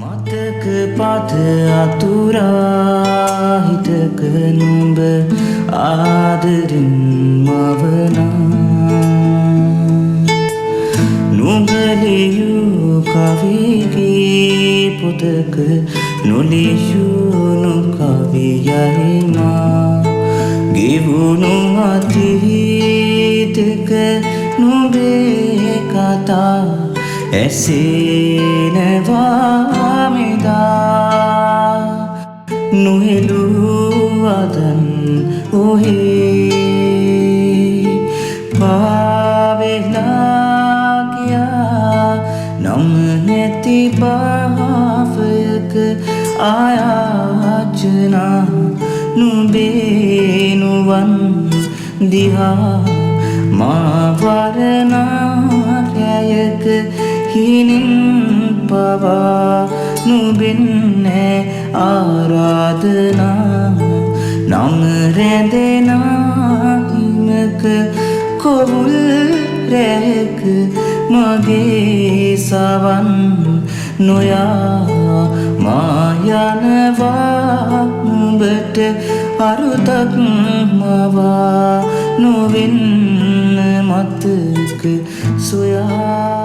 මතක පත අතුරා හිතක නුඹ ආදරින් මවනා නුඹ ලියූ කවිගේ පොතක නොලියුණු කවියයි මා ගෙවුණු අතීතක නුඹේ කතා ඇසෙනවා මෙදා නොහෙළූ අදන් ඔහේ පාවෙලා ගියා නම් නැති භාවයක ආයාචනා නුඹේ නුවන් දිහා මා වරනා රැයක හිනින් පවා නුඹෙන් ආරාධනා නම් රැඳෙනා හිමක කොවුල් රැයක මගේ සවන් නොයා මා යනවා නුඹට අරුතක් මවා නොවෙන්න මතක සොයා